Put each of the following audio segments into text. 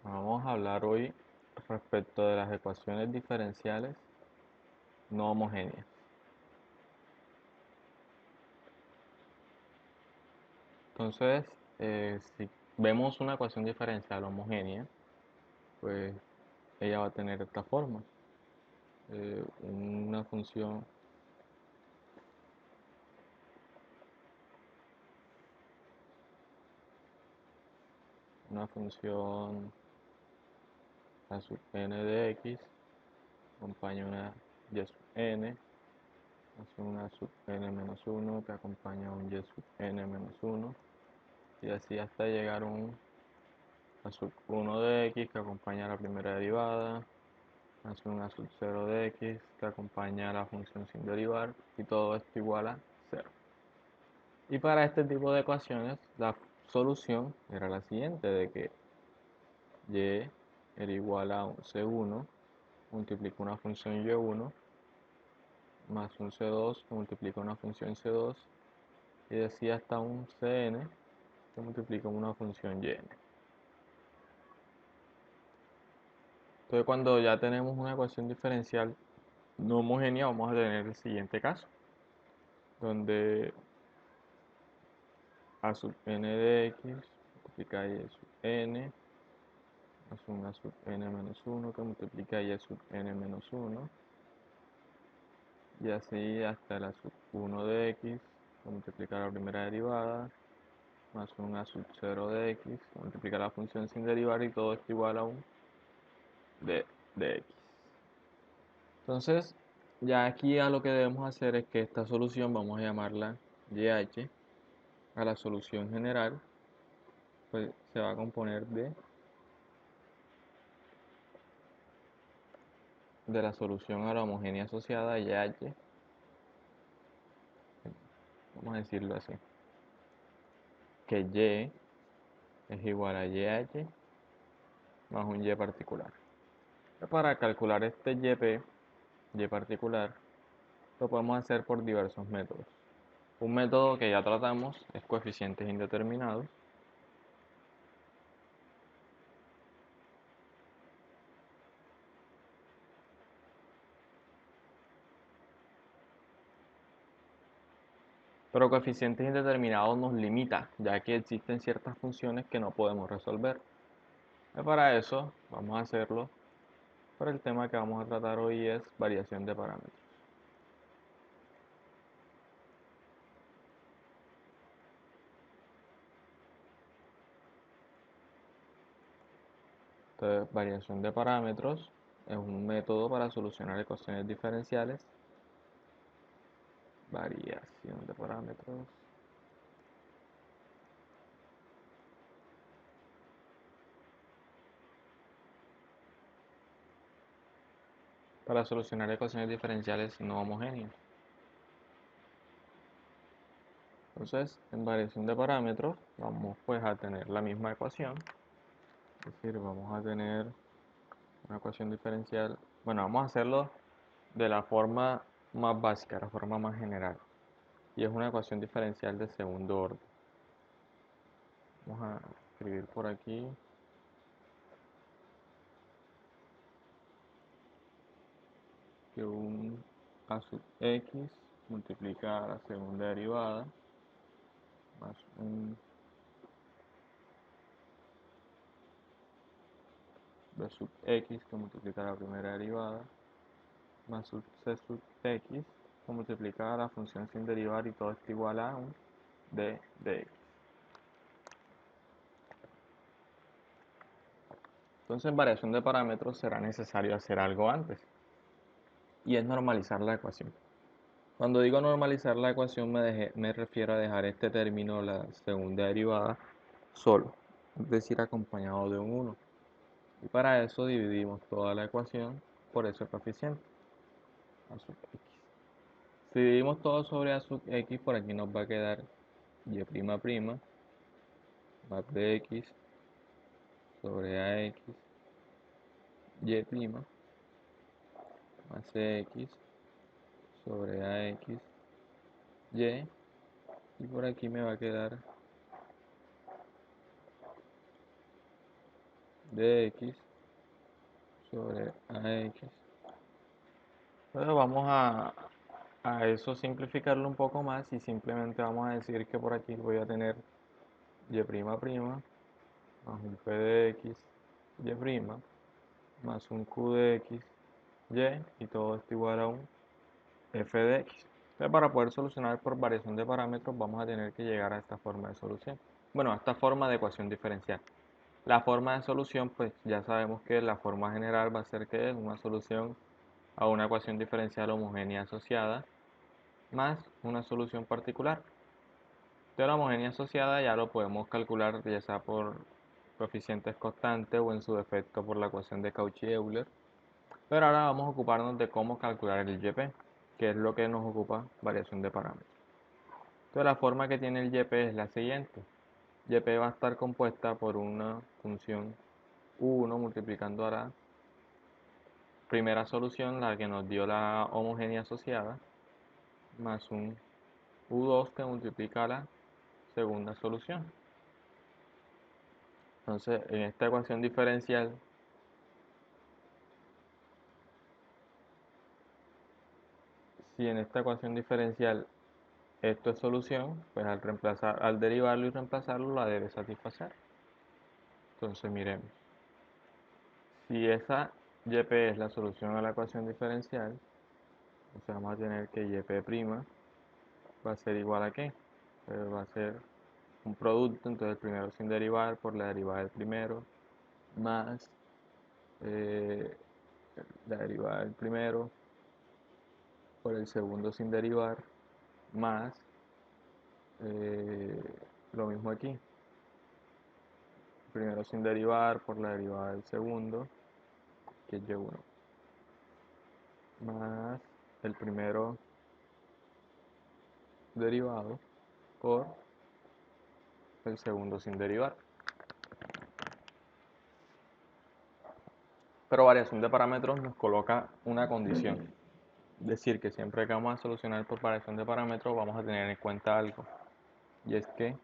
Vamos a hablar hoy respecto de las ecuaciones diferenciales no homogéneas. Entonces, si vemos una ecuación diferencial homogénea, pues ella va a tener esta forma. Una función a sub n de x acompaña una y sub n, hace una sub n menos 1 que acompaña un y sub n menos 1 y así hasta llegar a sub 1 de x que acompaña la primera derivada, hace una sub 0 de x que acompaña a la función sin derivar y todo esto igual a 0. Y para este tipo de ecuaciones la solución era la siguiente, de que y era igual a un c1 multiplica una función y1 más un c2 que multiplica una función c2 y decía hasta un cn que multiplica una función yn. Entonces cuando ya tenemos una ecuación diferencial no homogénea vamos a tener el siguiente caso, donde a sub n de x multiplica y sub n más una sub n menos 1 que multiplica y sub n menos 1 y así hasta la sub 1 de x que multiplica la primera derivada más una sub 0 de x que multiplica la función sin derivar y todo esto igual a un de x. Entonces ya aquí a lo que debemos hacer es que esta solución vamos a llamarla YH. A la solución general pues se va a componer de la solución a la homogénea asociada YH, vamos a decirlo así, que Y es igual a YH más un Y particular. Para calcular este Y particular, lo podemos hacer por diversos métodos. Un método que ya tratamos es coeficientes indeterminados. Pero coeficientes indeterminados nos limita, ya que existen ciertas funciones que no podemos resolver. Para eso vamos a hacerlo, pero el tema que vamos a tratar hoy es variación de parámetros. Entonces, variación de parámetros es un método para solucionar ecuaciones diferenciales. Variación de parámetros. Para solucionar ecuaciones diferenciales no homogéneas. Entonces, en variación de parámetros vamos pues a tener la misma ecuación. Es decir, vamos a tener una ecuación diferencial. Bueno, vamos a hacerlo de la forma más básica, la forma más general. Y es una ecuación diferencial de segundo orden. Vamos a escribir por aquí que un a sub x multiplica la segunda derivada más un b sub x que multiplica la primera derivada más un c sub x que multiplica la función sin derivar y todo esto igual a un d de x. Entonces en variación de parámetros será necesario hacer algo antes y es normalizar la ecuación. Cuando digo normalizar la ecuación me refiero a dejar este término, la segunda derivada, solo, es decir, acompañado de un 1. Y para eso dividimos toda la ecuación por ese coeficiente, a sub x. Si dividimos todo sobre a sub x, por aquí nos va a quedar y' más bx sobre ax y' más cx sobre ax y por aquí me va a quedar de x sobre ax. Entonces vamos a eso simplificarlo un poco más y simplemente vamos a decir que por aquí voy a tener y' más un p de x y' más un q de x y todo esto igual a un f de x. Entonces para poder solucionar por variación de parámetros vamos a tener que llegar a esta forma de solución. Bueno, a esta forma de ecuación diferencial. La forma de solución, pues ya sabemos que la forma general va a ser que es una solución a una ecuación diferencial homogénea asociada más una solución particular. De la homogénea asociada ya lo podemos calcular ya sea por coeficientes constantes o en su defecto por la ecuación de Cauchy-Euler. Pero ahora vamos a ocuparnos de cómo calcular el YP, que es lo que nos ocupa variación de parámetros. Entonces la forma que tiene el YP es la siguiente. YP va a estar compuesta por una función U1 multiplicando a la primera solución, la que nos dio la homogénea asociada, más un U2 que multiplica a la segunda solución. Entonces, en esta ecuación diferencial, si en esta ecuación diferencial esto es solución, pues al derivarlo y reemplazarlo la debe satisfacer. Entonces, miremos. Si esa YP es la solución a la ecuación diferencial, entonces vamos a tener que YP' va a ser igual a ¿qué? Va a ser un producto, entonces el primero sin derivar por la derivada del primero, más eh, la derivada del primero por el segundo sin derivar, más eh, lo mismo aquí, primero sin derivar por la derivada del segundo, que es y1, más el primero derivado por el segundo sin derivar. Pero variación de parámetros nos coloca una condición. Es decir, que siempre que vamos a solucionar por variación de parámetros vamos a tener en cuenta algo. Y es que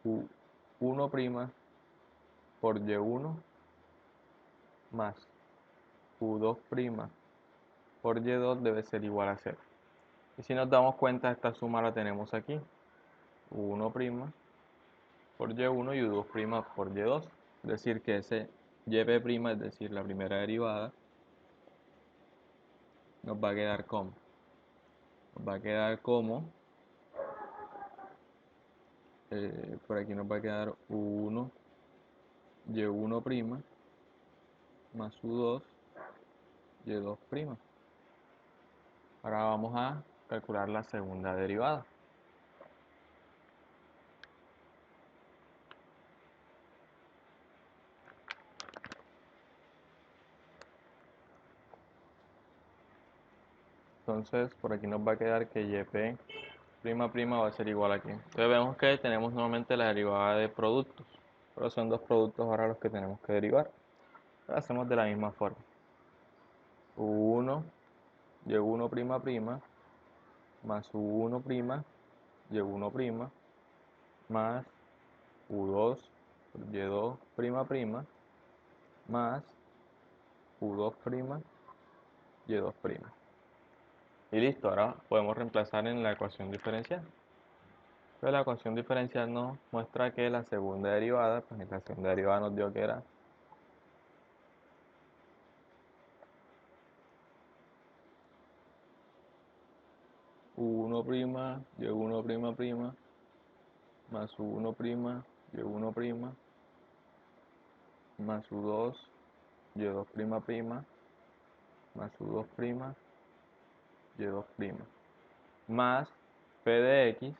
U1' por Y1 más U2' por Y2 debe ser igual a 0. Y si nos damos cuenta, esta suma la tenemos aquí. U1' por Y1 y U2' por Y2. Es decir, que ese YP', es decir, la primera derivada, nos va a quedar como. Nos va a quedar como, por aquí nos va a quedar U1 Y1' más U2 Y2'. Ahora vamos a calcular la segunda derivada. Entonces, por aquí nos va a quedar que YP' va a ser igual aquí. Entonces vemos que tenemos nuevamente la derivada de productos, pero son dos productos ahora los que tenemos que derivar. Lo hacemos de la misma forma. U1 Y1', más U1' Y1' más U2 Y2', más U2' Y2'. Y listo, ahora podemos reemplazar en la ecuación diferencial. Entonces la ecuación diferencial nos muestra que la segunda derivada, pues la segunda derivada nos dio que era U1' Y1' más U1' Y1' más U2 Y2', más U2' Y2', más P de X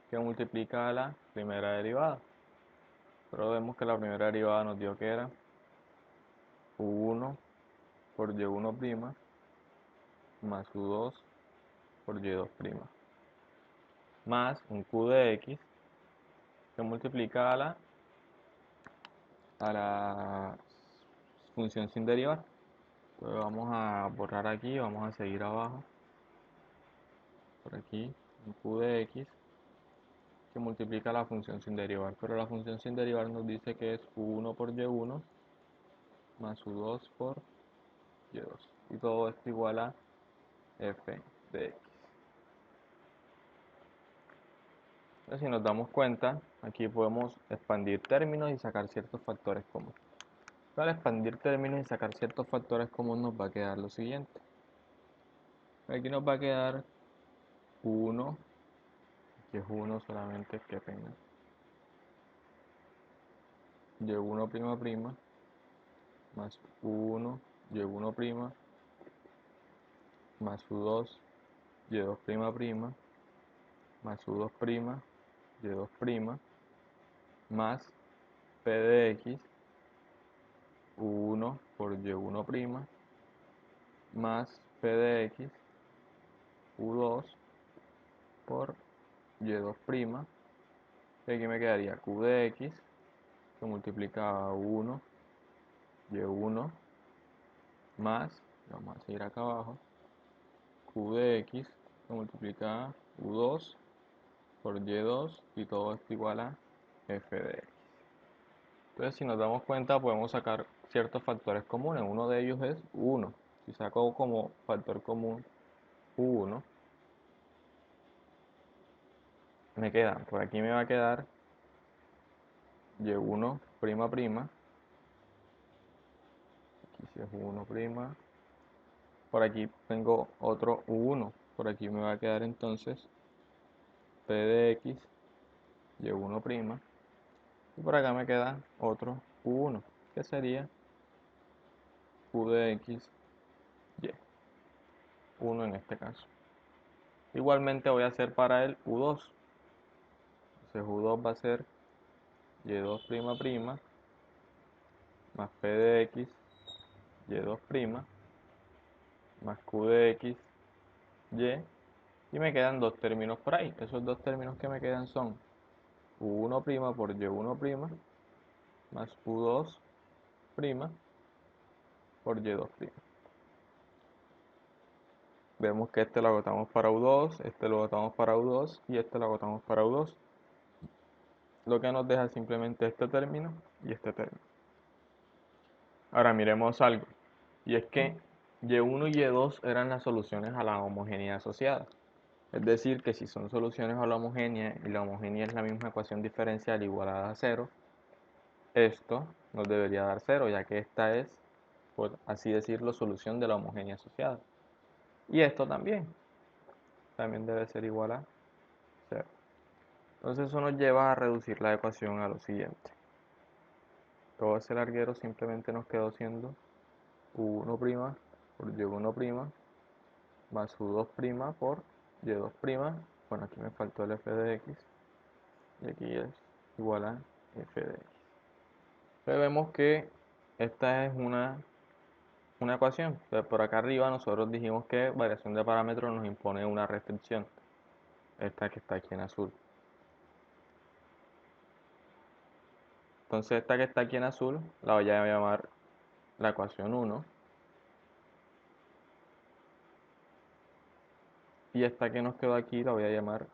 que multiplica a la primera derivada. Pero vemos que la primera derivada nos dio que era U1 por Y1' más U2 por Y2', más un Q de X que multiplica a la función sin derivar. Entonces vamos a borrar aquí, vamos a seguir abajo, por aquí, un Q de X que multiplica la función sin derivar, pero la función sin derivar nos dice que es u1 por y1 más u2 por y2, y todo esto igual a f de x. Entonces, si nos damos cuenta, aquí podemos expandir términos y sacar ciertos factores comunes. Para expandir términos y sacar ciertos factores comunes nos va a quedar lo siguiente. Aquí nos va a quedar 1, que es 1 solamente, que pena, y1' más u1 y1' más u2 y2', más u2' y2' más p de x u1 por y1' más p de x u2 por y2', y aquí me quedaría q de x, que multiplica a 1 y1 más, vamos a seguir acá abajo, q de x, que multiplica a u2 por y2, y todo esto igual a f de x. Entonces, si nos damos cuenta, podemos sacar ciertos factores comunes. Uno de ellos es 1. Si saco como factor común u1, me queda, por aquí me va a quedar y1'', aquí si es 1', por aquí tengo otro u1, por aquí me va a quedar entonces p de x y1', y por acá me queda otro u1, que sería q de x y, 1 en este caso. Igualmente voy a hacer para el u2, entonces u2 va a ser y2', más p de x y2', más q de x y me quedan dos términos por ahí. Esos dos términos que me quedan son u1' por y1' más u2' por y2'. Vemos que este lo agotamos para u2, este lo agotamos para u2 y este lo agotamos para u2. Lo que nos deja simplemente este término y este término. Ahora miremos algo, y es que y1 y y2 eran las soluciones a la homogeneidad asociada. Es decir, que si son soluciones a la homogénea y la homogénea es la misma ecuación diferencial igualada a 0, esto nos debería dar 0, ya que esta es, por así decirlo, solución de la homogénea asociada. Y esto también debe ser igual a 0. Entonces eso nos lleva a reducir la ecuación a lo siguiente. Todo ese larguero simplemente nos quedó siendo u1' por y1' más u2' por y2'. Bueno, aquí me faltó el f de x y aquí es igual a f de x. Entonces vemos que esta es una ecuación. Entonces por acá arriba nosotros dijimos que variación de parámetros nos impone una restricción. Esta que está aquí en azul. Entonces esta que está aquí en azul la voy a llamar la ecuación 1. Y esta que nos quedó aquí la voy a llamar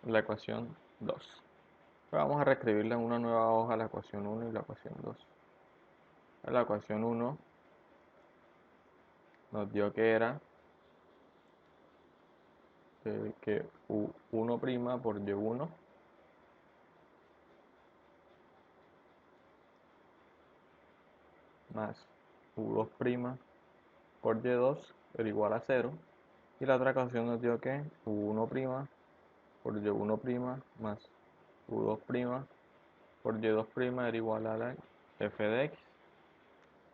la ecuación 2. Vamos a reescribirla en una nueva hoja la ecuación 1 y la ecuación 2. La ecuación 1 nos dio que era que u1' por y1 más u2' por y2 era igual a 0. Y la otra ecuación nos dio que u1' por y1' más u2' por y2' era igual a la f de x.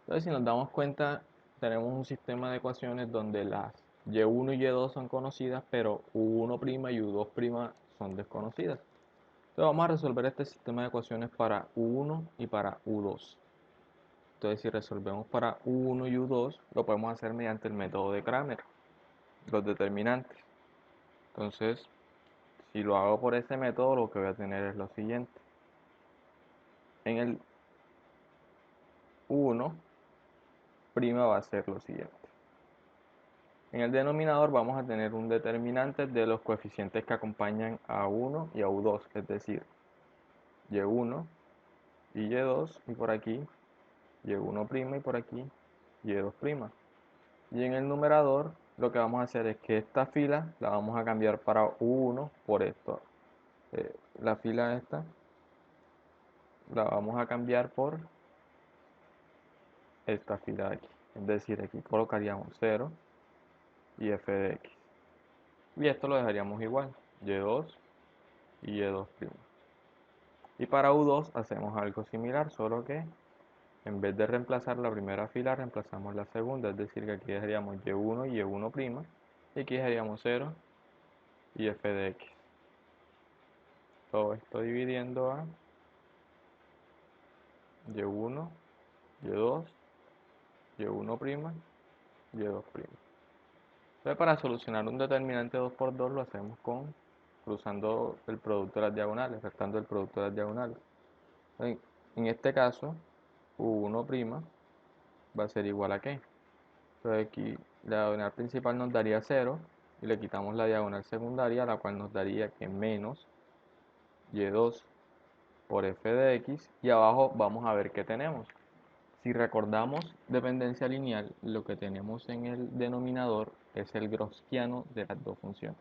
Entonces, si nos damos cuenta, tenemos un sistema de ecuaciones donde las y1 y y2 son conocidas, pero u1' y u2' son desconocidas. Entonces, vamos a resolver este sistema de ecuaciones para u1 y para u2. Entonces, si resolvemos para u1 y u2, lo podemos hacer mediante el método de Cramer, los determinantes. Entonces, si lo hago por ese método, lo que voy a tener es lo siguiente. En el u1' va a ser lo siguiente. En el denominador vamos a tener un determinante de los coeficientes que acompañan a U1 y a U2, es decir, Y1 y Y2, y por aquí Y1' y por aquí Y2'. Y en el numerador lo que vamos a hacer es que esta fila la vamos a cambiar para U1 por esto. La fila esta la vamos a cambiar por esta fila de aquí. Es decir, aquí colocaríamos 0 y f de x. Y esto lo dejaríamos igual, y2 y y2'. Y para u2 hacemos algo similar, solo que en vez de reemplazar la primera fila, reemplazamos la segunda. Es decir, que aquí dejaríamos y1 y y1', y aquí dejaríamos 0 y f de x. Todo esto dividiendo a y1, y2, y1', y2'. Entonces, para solucionar un determinante 2 por 2 lo hacemos cruzando el producto de las diagonales, restando el producto de las diagonales. En este caso, u1' va a ser igual a ¿qué? Entonces aquí la diagonal principal nos daría 0 y le quitamos la diagonal secundaria, la cual nos daría que menos y2 por f de x, y abajo vamos a ver qué tenemos. Si recordamos dependencia lineal, lo que tenemos en el denominador es el gaussiano de las dos funciones.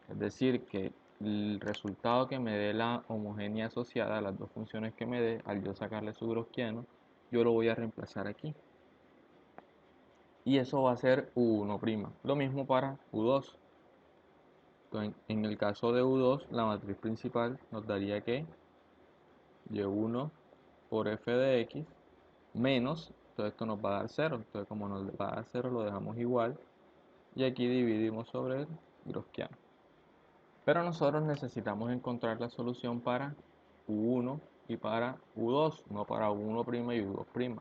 Es decir, que el resultado que me dé la homogénea asociada a las dos funciones que me dé, al yo sacarle su gaussiano, yo lo voy a reemplazar aquí. Y eso va a ser U1'. Lo mismo para U2. Entonces, en el caso de U2, la matriz principal nos daría que Y1 por f de x menos, entonces esto nos va a dar 0. Entonces, como nos va a dar 0, lo dejamos igual. Y aquí dividimos sobre el gaussiano. Pero nosotros necesitamos encontrar la solución para U1 y para U2, no para U1' y U2'.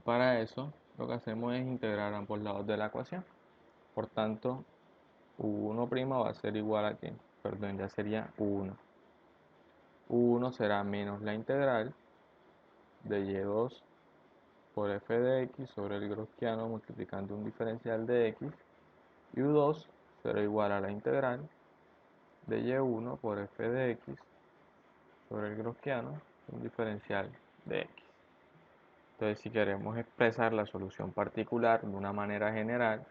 Para eso, lo que hacemos es integrar ambos lados de la ecuación. Por tanto, U1' va a ser igual a ¿qué? Perdón, ya sería U1. U1 será menos la integral de Y2 por f de x sobre el gaussiano multiplicando un diferencial de x. Y U2 será igual a la integral de Y1 por f de x sobre el gaussiano, un diferencial de x. Entonces, si queremos expresar la solución particular de una manera general,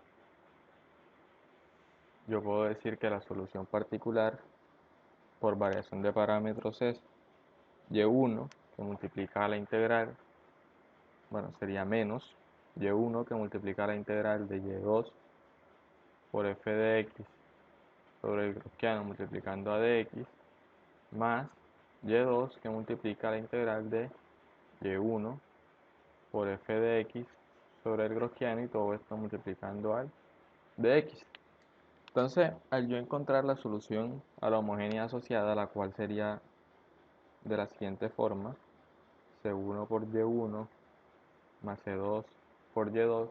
yo puedo decir que la solución particular por variación de parámetros es y1 que multiplica la integral, bueno, sería menos y1 que multiplica la integral de y2 por f de x sobre el gaussiano multiplicando a dx, más y2 que multiplica la integral de y1 por f de x sobre el gaussiano, y todo esto multiplicando al dx. Entonces, al yo encontrar la solución a la homogénea asociada, la cual sería de la siguiente forma: C1 por Y1 más C2 por Y2,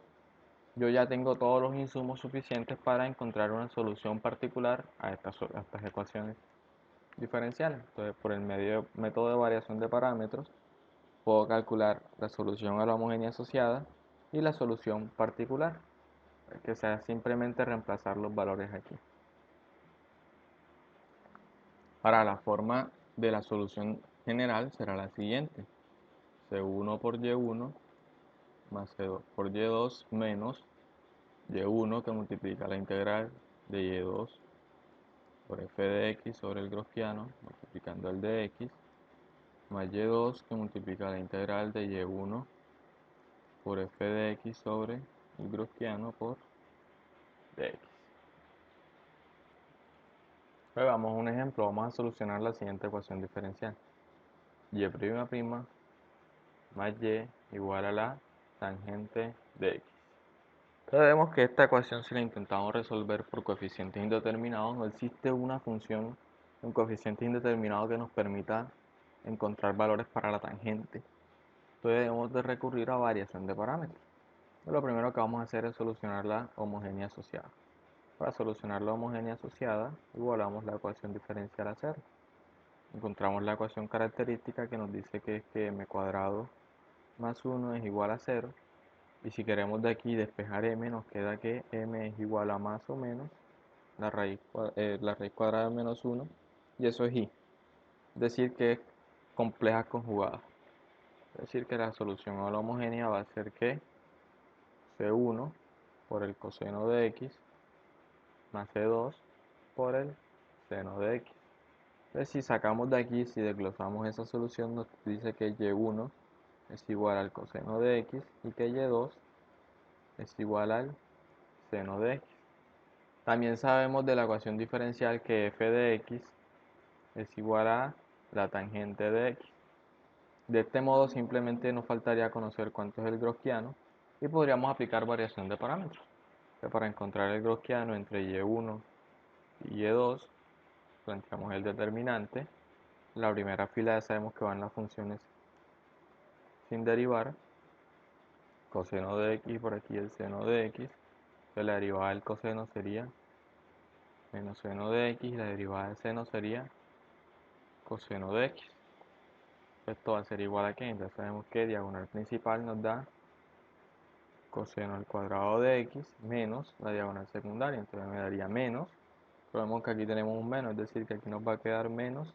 yo ya tengo todos los insumos suficientes para encontrar una solución particular a estas ecuaciones diferenciales. Entonces, por el método de variación de parámetros, puedo calcular la solución a la homogénea asociada y la solución particular, que sea simplemente reemplazar los valores aquí. Para la forma de la solución general será la siguiente: C1 por Y1 más C2 por Y2 menos Y1 que multiplica la integral de Y2 por f de x sobre el gaussiano multiplicando el de x, más Y2 que multiplica la integral de Y1 por f de x sobre el gaussiano por dx. Pues vamos a un ejemplo, vamos a solucionar la siguiente ecuación diferencial: y' más y igual a la tangente de x. Entonces vemos que esta ecuación, si la intentamos resolver por coeficientes indeterminados, no existe una función en coeficientes indeterminados que nos permita encontrar valores para la tangente. Entonces debemos de recurrir a variación de parámetros. Lo primero que vamos a hacer es solucionar la homogénea asociada. Para solucionar la homogénea asociada, igualamos la ecuación diferencial a 0. Encontramos la ecuación característica que nos dice que es que m² más 1 es igual a 0. Y si queremos de aquí despejar m, nos queda que m es igual a más o menos la raíz cuadrada de menos 1, y eso es y. Es decir, que es compleja conjugada. Es decir, que la solución a la homogénea va a ser que C1 por el coseno de x más C2 por el seno de x. Entonces, si sacamos de aquí, si desglosamos esa solución, nos dice que y1 es igual al coseno de x y que y2 es igual al seno de x. También sabemos de la ecuación diferencial que f de x es igual a la tangente de x. De este modo simplemente nos faltaría conocer cuánto es el gaussiano y podríamos aplicar variación de parámetros. Para encontrar el gaussiano entre y1 y y2, planteamos el determinante. La primera fila ya sabemos que van las funciones sin derivar. Coseno de x, por aquí el seno de x. Entonces la derivada del coseno sería menos seno de x y la derivada del seno sería coseno de x. Esto va a ser igual a ¿qué? Entonces sabemos que diagonal principal nos da coseno al cuadrado de x menos la diagonal secundaria. Entonces me daría menos. Pero vemos que aquí tenemos un menos, es decir, que aquí nos va a quedar menos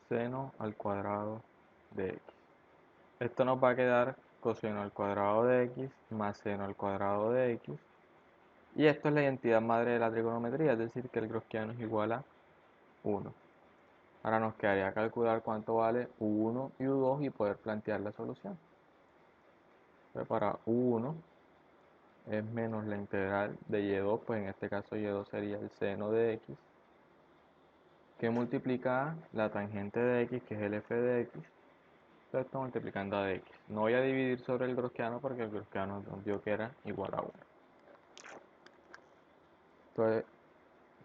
seno al cuadrado de x. Esto nos va a quedar coseno al cuadrado de x más seno al cuadrado de x. Y esto es la identidad madre de la trigonometría, es decir, que el gaussiano es igual a 1. Ahora nos quedaría calcular cuánto vale u1 y u2 y poder plantear la solución. Entonces, para u1 es menos la integral de y2, pues en este caso y2 sería el seno de x, que multiplica la tangente de x, que es el f de x. Entonces esto multiplicando a x. No voy a dividir sobre el gaussiano porque el gaussiano nos dio que era igual a 1. Entonces,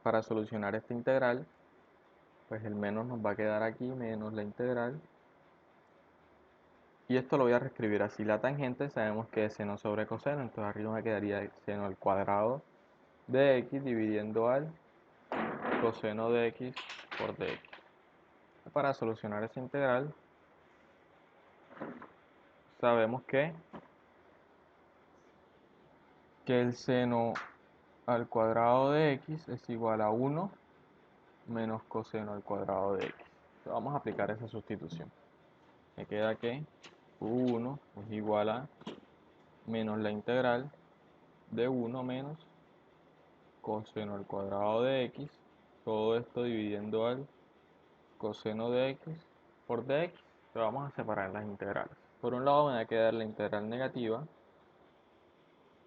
para solucionar esta integral, pues el menos nos va a quedar aquí, menos la integral. Y esto lo voy a reescribir así. La tangente sabemos que es seno sobre coseno, entonces arriba me quedaría seno al cuadrado de x dividiendo al coseno de x por dx. Para solucionar esta integral, sabemos que el seno al cuadrado de x es igual a 1 menos coseno al cuadrado de x. Entonces vamos a aplicar esa sustitución. Me queda que u1 es igual a menos la integral de 1 menos coseno al cuadrado de x, todo esto dividiendo al coseno de x por dx. Pero vamos a separar las integrales. Por un lado me va a quedar la integral negativa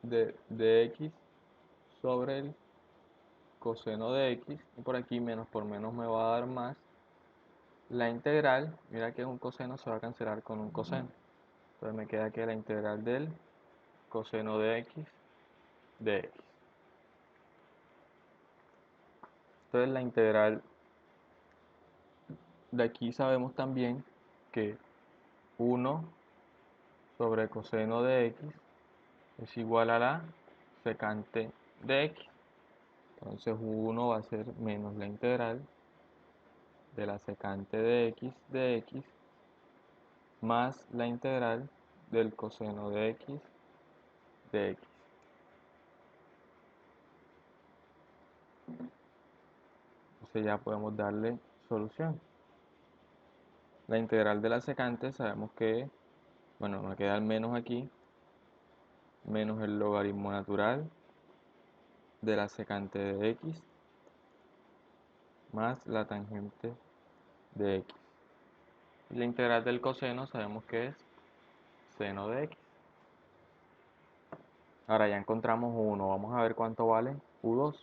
de dx sobre el coseno de x, y por aquí menos por menos me va a dar más la integral. Mira que un coseno se va a cancelar con un coseno, entonces me queda que la integral del coseno de x de x. Entonces la integral de aquí sabemos también que 1 sobre coseno de x es igual a la secante de x. Entonces 1 va a ser menos la integral de la secante de x más la integral del coseno de x de x. Entonces ya podemos darle solución. La integral de la secante sabemos que, bueno, me queda el menos aquí, menos el logaritmo natural de la secante de x más la tangente de x. Y la integral del coseno sabemos que es seno de x. Ahora ya encontramos u1, vamos a ver cuánto vale u2.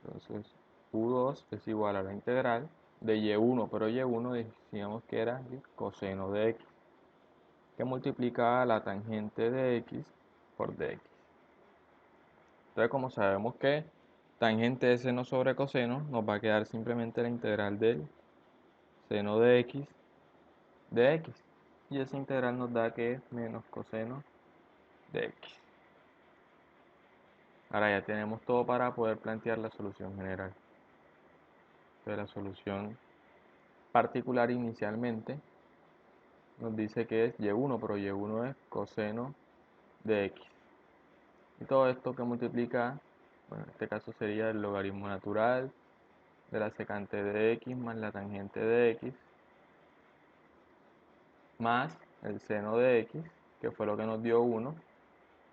Entonces u2 es igual a la integral de y1, pero y1 decíamos que era el coseno de x, que multiplica la tangente de x por dx. Entonces, como sabemos que tangente de seno sobre coseno, nos va a quedar simplemente la integral del seno de x de x. Y esa integral nos da que es menos coseno de x. Ahora ya tenemos todo para poder plantear la solución general. Entonces, la solución particular inicialmente nos dice que es y1, pero y1 es coseno de x. Y todo esto que multiplica, bueno, en este caso sería el logaritmo natural de la secante de x más la tangente de x, más el seno de x, que fue lo que nos dio 1,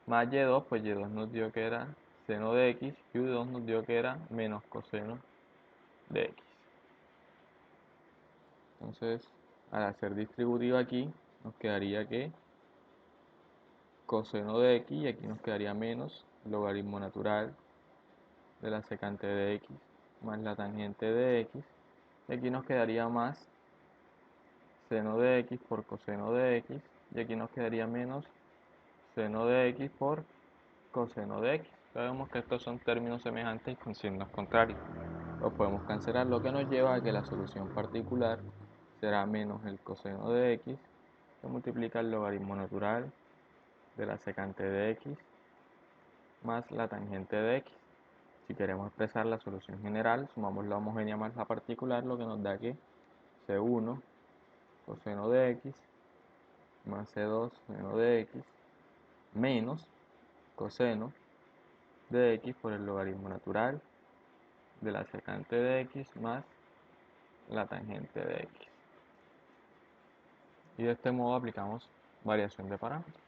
más y2, pues y2 nos dio que era seno de x, y y2 nos dio que era menos coseno de x. Entonces, al hacer distributiva aquí, nos quedaría que coseno de x, y aquí nos quedaría menos logaritmo natural de la secante de x más la tangente de x, y aquí nos quedaría más seno de x por coseno de x, y aquí nos quedaría menos seno de x por coseno de x. Sabemos que estos son términos semejantes y con signos contrarios. Los podemos cancelar, lo que nos lleva a que la solución particular será menos el coseno de x, que multiplica el logaritmo natural de la secante de x más la tangente de x. Si queremos expresar la solución general, sumamos la homogénea más la particular, lo que nos da que C1 coseno de x más C2 seno de x menos coseno de x por el logaritmo natural de la secante de x más la tangente de x. Y de este modo aplicamos variación de parámetros.